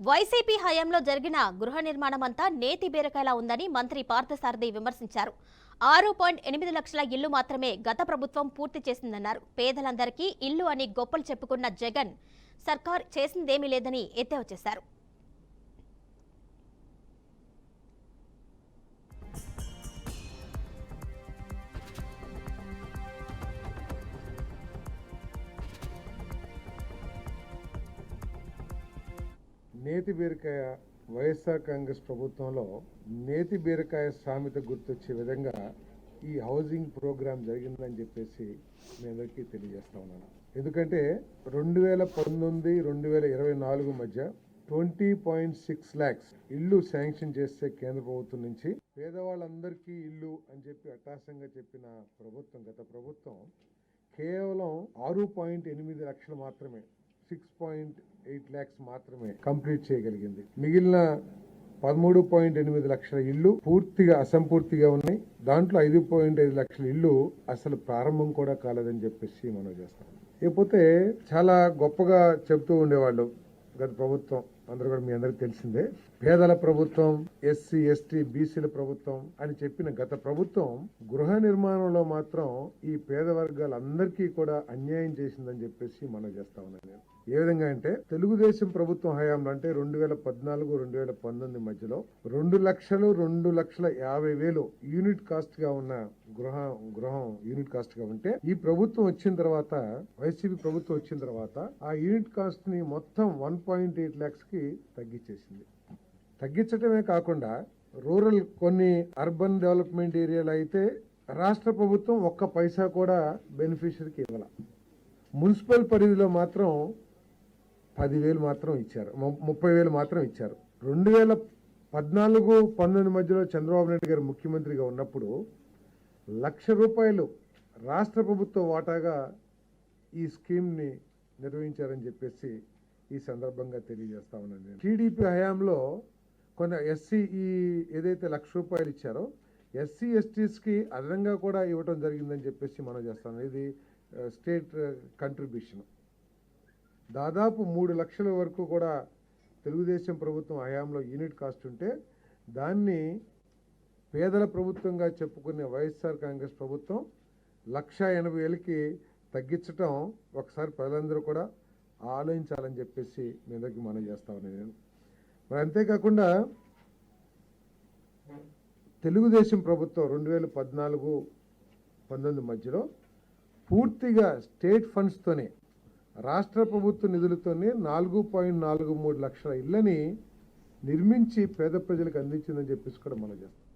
YCP హయాంలో జరిగిన గృహ నిర్మాణమంతా నేతి బీరకాయలా ఉందని మంత్రి పార్థసారథి విమర్శించారు. 6.8 లక్షల ఇల్లు మాత్రమే గత ప్రభుత్వం పూర్తి చేసిందన్నారు. పేదలందరికీ ఇల్లు అని గొప్పలు చెప్పుకున్న జగన్ సర్కార్ చేసిందేమీ లేదని ఎద్దేవా చేశారు. నేతి బీరకాయ వైఎస్ఆర్ కాంగ్రెస్ ప్రభుత్వంలో నేతి బీరకాయ సామెత గుర్తొచ్చే విధంగా ఈ హౌసింగ్ ప్రోగ్రామ్ జరిగిందని చెప్పేసి మీ అందరికీ తెలియజేస్తా ఉన్నాను. ఎందుకంటే 2019-2024 మధ్య 20.6 lakhs ఇల్లు శాంక్షన్ చేస్తే కేంద్ర ప్రభుత్వం నుంచి పేదవాళ్ళందరికీ ఇల్లు అని చెప్పి అట్టాసంగా చెప్పిన ప్రభుత్వం గత ప్రభుత్వం కేవలం 6.8 లక్షలు మాత్రమే 6.8 lakhs మాత్రమే కంప్లీట్ చేయగలిగింది. మిగిలిన 13.8 లక్షల ఇల్లు పూర్తిగా అసంపూర్తిగా ఉన్నాయి. దాంట్లో 5.5 లక్షల ఇల్లు అసలు ప్రారంభం కూడా కాలేదని చెప్పేసి మనం చేస్తాం. లేకపోతే చాలా గొప్పగా చెప్తూ ఉండేవాళ్ళు గత ప్రభుత్వం, అందరూ కూడా మీ అందరికి తెలిసిందే, పేదల ప్రభుత్వం, ఎస్సీ ఎస్టీ బీసీల ప్రభుత్వం అని చెప్పిన గత ప్రభుత్వం గృహ నిర్మాణంలో మాత్రం ఈ పేద వర్గాలందరికీ కూడా అన్యాయం చేసిందని చెప్పేసి మనం చేస్తా ఉన్నాను. నేను ఏ విధంగా అంటే తెలుగుదేశం ప్రభుత్వం హయాంలో అంటే 2014-2019 మధ్యలో 2,50,000 యూనిట్ కాస్ట్ గా ఉన్న గృహం యూనిట్ కాస్ట్ గా ఉంటే ఈ ప్రభుత్వం వచ్చిన తర్వాత, వైసీపీ ప్రభుత్వం వచ్చిన తర్వాత ఆ యూనిట్ కాస్ట్ ని మొత్తం 1.8 lakhs కి తగ్గించేసింది. తగ్గించడమే కాకుండా రూరల్ కొన్ని అర్బన్ డెవలప్మెంట్ ఏరియాలో అయితే రాష్ట్ర ప్రభుత్వం ఒక్క పైసా కూడా బెనిఫిషరీకి ఇవ్వాల. మున్సిపల్ పరిధిలో మాత్రం 10,000 మాత్రం ఇచ్చారు, 30,000 మాత్రం ఇచ్చారు. 2014-19 మధ్యలో చంద్రబాబు నాయుడు గారు ముఖ్యమంత్రిగా ఉన్నప్పుడు ₹1,00,000 రాష్ట్ర ప్రభుత్వ వాటాగా ఈ స్కీమ్ని నిర్వహించారని చెప్పేసి ఈ సందర్భంగా తెలియజేస్తా ఉన్నాను. టీడీపీ హయాంలో కొన్ని ఏదైతే ₹1,00,000 ఇచ్చారో ఎస్సీ ఎస్టీస్కి అదనంగా కూడా ఇవ్వటం జరిగిందని చెప్పేసి మనం చేస్తాం. ఇది స్టేట్ కంట్రిబ్యూషన్. దాదాపు 3 లక్షల వరకు కూడా తెలుగుదేశం ప్రభుత్వం హయాంలో యూనిట్ కాస్ట్ ఉంటే దాన్ని పేదల ప్రభుత్వంగా చెప్పుకునే వైఎస్ఆర్ కాంగ్రెస్ ప్రభుత్వం 1,80,000కి తగ్గించటం ఒకసారి ప్రజలందరూ కూడా ఆలోచించాలని చెప్పేసి మీ దగ్గరికి మనం చేస్తా ఉన్నాను నేను. మరి అంతేకాకుండా తెలుగుదేశం ప్రభుత్వం 2014-19 మధ్యలో పూర్తిగా స్టేట్ ఫండ్స్తోనే, రాష్ట్ర ప్రభుత్వ నిధులతోనే 4.43 లక్షల ఇళ్లని నిర్మించి పేద ప్రజలకు అందించిందని చెప్పేసి కూడా మనం చేస్తాం.